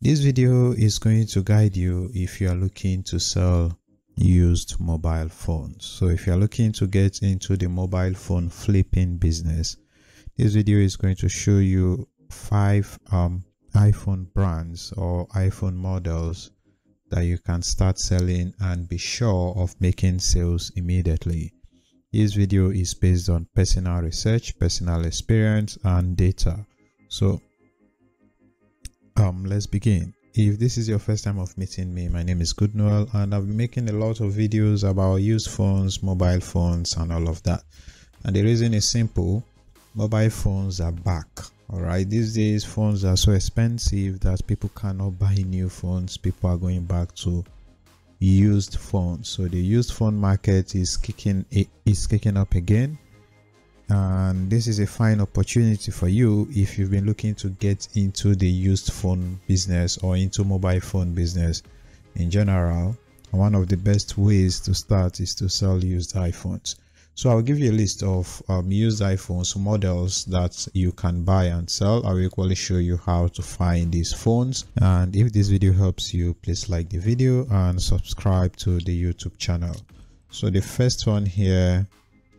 This video is going to guide you if you are looking to sell used mobile phones. So if you are looking to get into the mobile phone flipping business, this video is going to show you 5 iPhone brands or iPhone models that you can start selling and be sure of making sales immediately. This video is based on personal research, personal experience, and data. So let's begin. If this is your first time of meeting me, my name is Goodnoel, and I've been making a lot of videos about used phones, mobile phones, and all of that. And the reason is simple: mobile phones are back. All right, these days phones are so expensive that people cannot buy new phones. People are going back to used phones. So the used phone market is kicking up again. And this is a fine opportunity for you if you've been looking to get into the used phone business or into mobile phone business in general. One of the best ways to start is to sell used iPhones. So I'll give you a list of used iPhones models that you can buy and sell. I will equally show you how to find these phones. And if this video helps you, please like the video and subscribe to the YouTube channel. So the first one here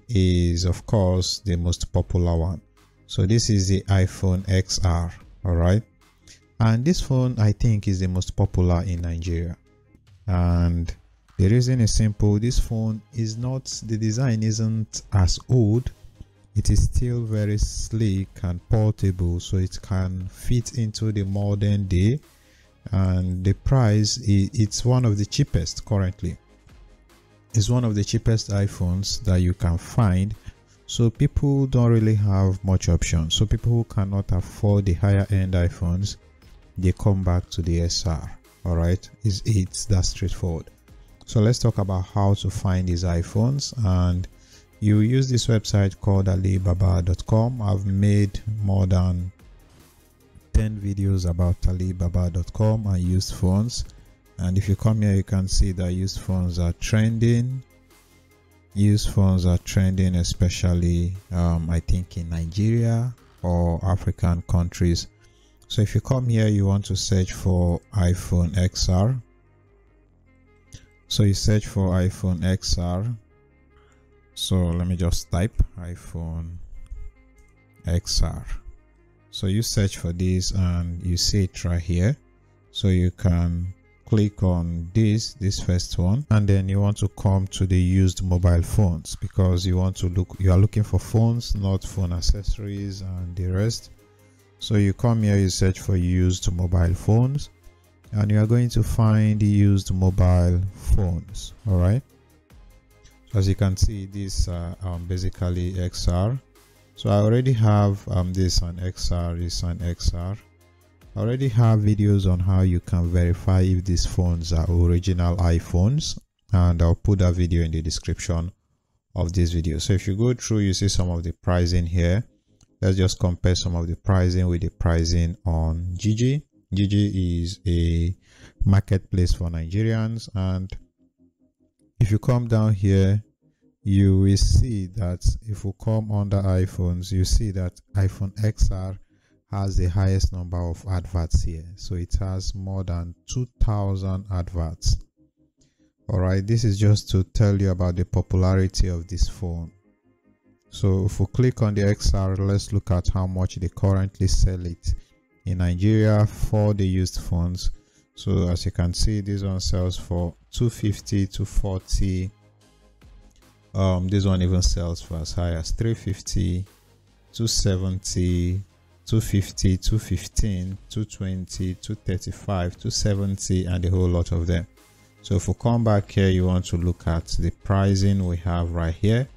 is of course the most popular one. So this is the iPhone XR. All right, and this phone I think is the most popular in Nigeria, and the reason is simple. This phone is not, the design isn't as old. It is still very sleek and portable, so it can fit into the modern day, and the price it's one of the cheapest currently. Is one of the cheapest iPhones that you can find. So people don't really have much options. So people who cannot afford the higher end iPhones, they come back to the SR. All right, it's that straightforward. So let's talk about how to find these iPhones. And you use this website called Alibaba.com. I've made more than 10 videos about Alibaba.com and used phones. And if you come here, you can see that used phones are trending. Used phones are trending, especially I think in Nigeria or African countries. So if you come here, you want to search for iPhone XR. So you search for iPhone XR. So let me just type iPhone XR. So you search for this and you see it right here. So you can click on this first one, and then you want to come to the used mobile phones, because you are looking for phones, not phone accessories and the rest. So you come here, you search for used mobile phones, and you are going to find the used mobile phones. All right, so as you can see, this basically XR. So I already have this on XR, this on XR. I already have videos on how you can verify if these phones are original iPhones, and I'll put that video in the description of this video. So if you go through, you see some of the pricing here. Let's just compare some of the pricing with the pricing on Gigi. Gigi is a marketplace for Nigerians, and if you come down here, you will see that if we come under iPhones, you see that iPhone XR has the highest number of adverts here. So it has more than 2,000 adverts. All right, this is just to tell you about the popularity of this phone. So if we click on the XR, let's look at how much they currently sell it in Nigeria for the used phones. So as you can see, this one sells for 250 to 40. This one even sells for as high as 350, 270, 250, 215, 220, 235, 270, and a whole lot of them. So if we come back here, you want to look at the pricing we have right here,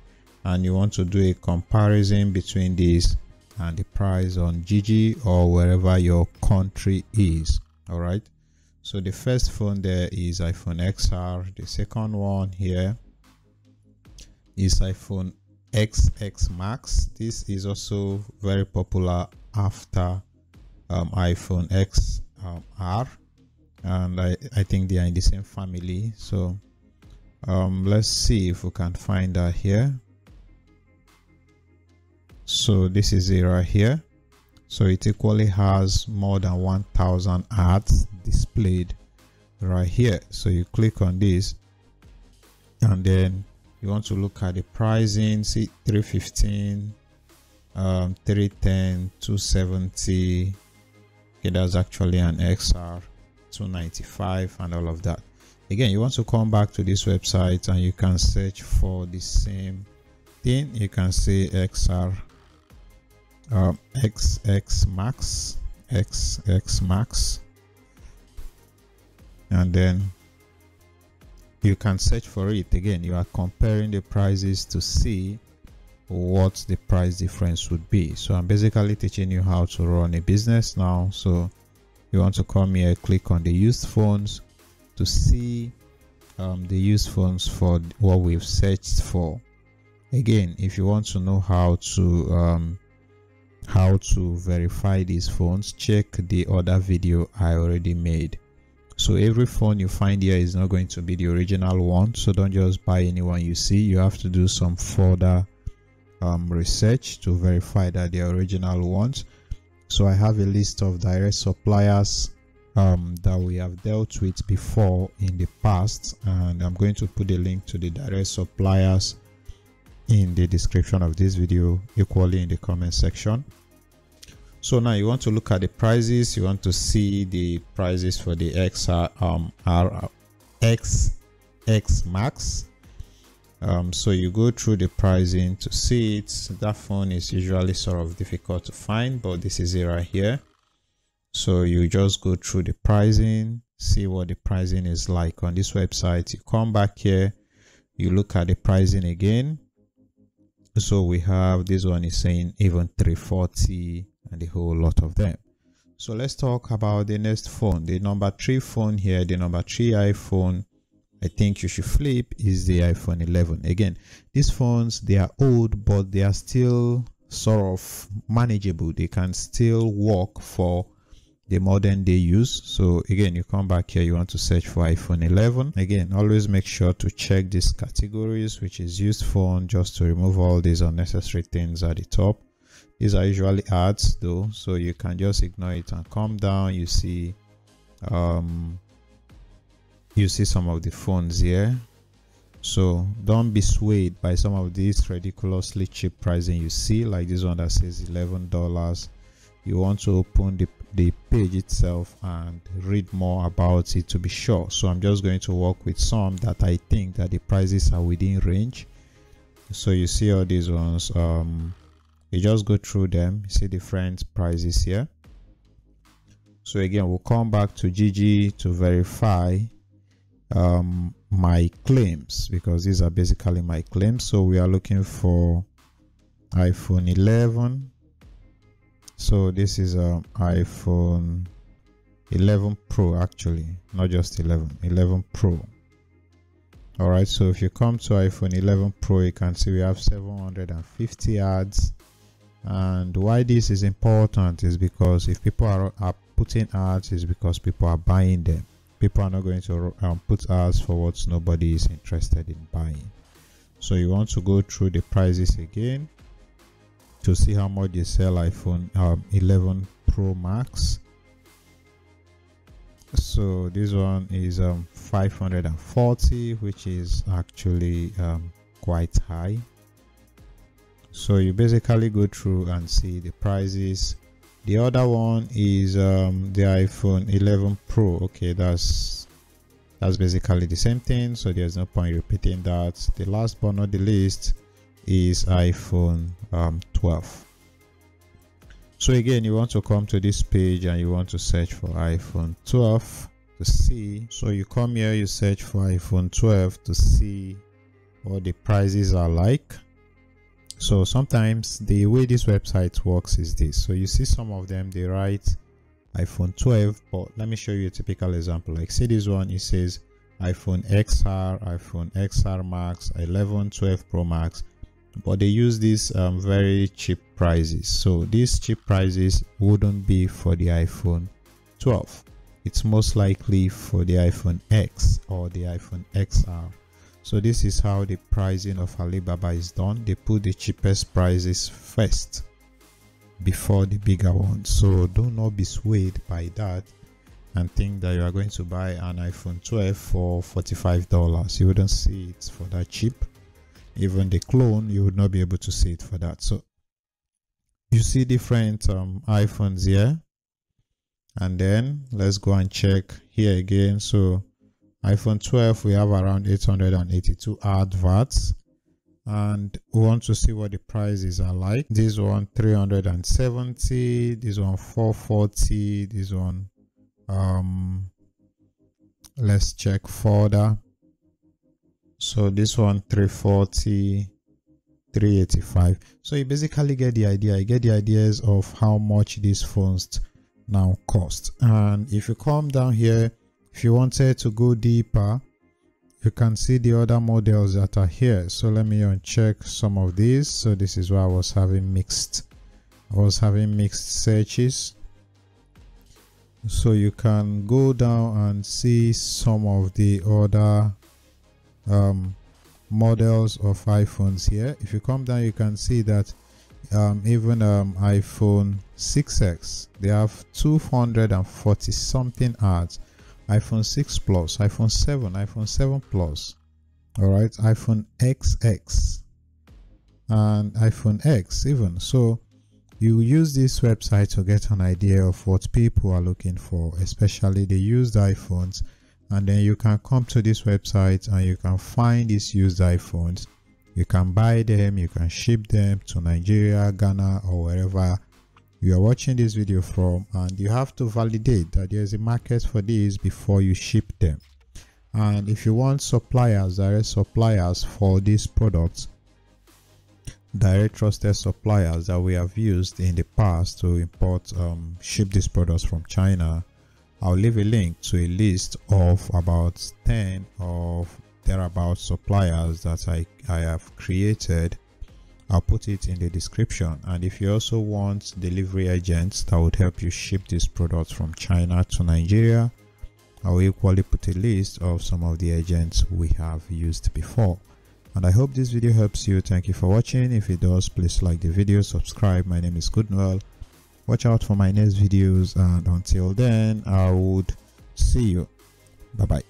and you want to do a comparison between this and the price on Gigi or wherever your country is. All right, so the first phone there is iPhone XR. The second one here is iPhone XX Max. This is also very popular after iPhone XR, and I think they are in the same family. So let's see if we can find that here. So this is it right here. So it equally has more than 1000 ads displayed right here. So you click on this and then you want to look at the pricing. See 315, 310, 270. Okay, that's actually an XR, 295 and all of that. Again, you want to come back to this website and you can search for the same thing. You can say XR XX Max, XX Max, and then you can search for it. Again, you are comparing the prices to see what the price difference would be. So I'm basically teaching you how to run a business now. So you want to come here, click on the used phones to see the used phones for what we've searched for. Again, if you want to know how to verify these phones, check the other video I already made. So every phone you find here is not going to be the original one, so don't just buy anyone you see. You have to do some further research to verify that they are original ones. So I have a list of direct suppliers that we have dealt with before in the past, and I'm going to put a link to the direct suppliers in the description of this video, equally in the comment section. So now you want to look at the prices. You want to see the prices for the XX Max. So you go through the pricing to see it. That phone is usually sort of difficult to find, but this is it right here. So you just go through the pricing, see what the pricing is like on this website. You come back here, you look at the pricing again. So we have this one is saying even 340 and a whole lot of them. So let's talk about the next phone. The number 3 phone here, the number 3 iPhone I think you should flip is the iPhone 11. Again, these phones, they are old, but they are still sort of manageable. They can still work for the modern day use. So again, you come back here, you want to search for iPhone 11. Again, always make sure to check these categories, which is used phone, just to remove all these unnecessary things at the top. These are usually ads though, so you can just ignore it and come down. You see some of the phones here. So don't be swayed by some of these ridiculously cheap pricing you see, like this one that says $11. You want to open the page itself and read more about it to be sure. So I'm just going to work with some that I think that the prices are within range. So you see all these ones, you just go through them, you see different prices here. So again, we'll come back to GG to verify my claims, because these are basically my claims. So we are looking for iPhone 11. So this is iPhone 11 Pro, actually, not just 11 Pro. All right, so if you come to iPhone 11 Pro, you can see we have 750 ads. And why this is important is because if people are putting ads, is because people are buying them. People are not going to put ads for what nobody is interested in buying. So you want to go through the prices again to see how much they sell iPhone 11 Pro Max. So this one is 540, which is actually quite high. So you basically go through and see the prices. The other one is the iPhone 11 Pro. Okay, that's basically the same thing, so there's no point repeating that. The last but not the least is iPhone 12. So again, you want to come to this page and you want to search for iPhone 12 to see. So you come here, you search for iPhone 12 to see what the prices are like. So sometimes the way this website works is this. So you see some of them, they write iPhone 12, but let me show you a typical example. Like see this one, it says iPhone XR, iPhone XR Max, 11, 12 Pro Max, but they use these very cheap prices. So these cheap prices wouldn't be for the iPhone 12. It's most likely for the iPhone X or the iPhone XR. So this is how the pricing of Alibaba is done. They put the cheapest prices first. before the bigger ones. So do not be swayed by that and think that you are going to buy an iPhone 12 for $45. You wouldn't see it for that cheap. Even the clone, you would not be able to see it for that. So you see different iPhones here, and then let's go and check here again. So iPhone 12, we have around 882 adverts, and we want to see what the prices are like. This one 370, this one 440, this one let's check further. So this one 340, 385. So you basically get the idea. You get the ideas of how much these phones now cost. And if you come down here, if you wanted to go deeper, you can see the other models that are here. So let me uncheck some of these. So this is why I was having mixed searches. So you can go down and see some of the other models of iPhones here. If you come down, you can see that even iPhone 6X, they have 240 something ads. iPhone 6 Plus, iPhone 7, iPhone 7 Plus, all right, iPhone XX and iPhone X even. So you use this website to get an idea of what people are looking for, especially the used iPhones, and then you can come to this website and you can find these used iPhones. You can buy them, you can ship them to Nigeria, Ghana, or wherever you are watching this video from, and you have to validate that there's a market for these before you ship them. And if you want suppliers, direct suppliers for these products, direct trusted suppliers that we have used in the past to import ship these products from China, I'll leave a link to a list of about 10 of thereabout suppliers that I have created. I'll put it in the description. And if you also want delivery agents that would help you ship these products from China to Nigeria, I will equally put a list of some of the agents we have used before. And I hope this video helps you. Thank you for watching. If it does, please like the video, subscribe. My name is Good Noel. Watch out for my next videos, and until then, I would see you. Bye bye.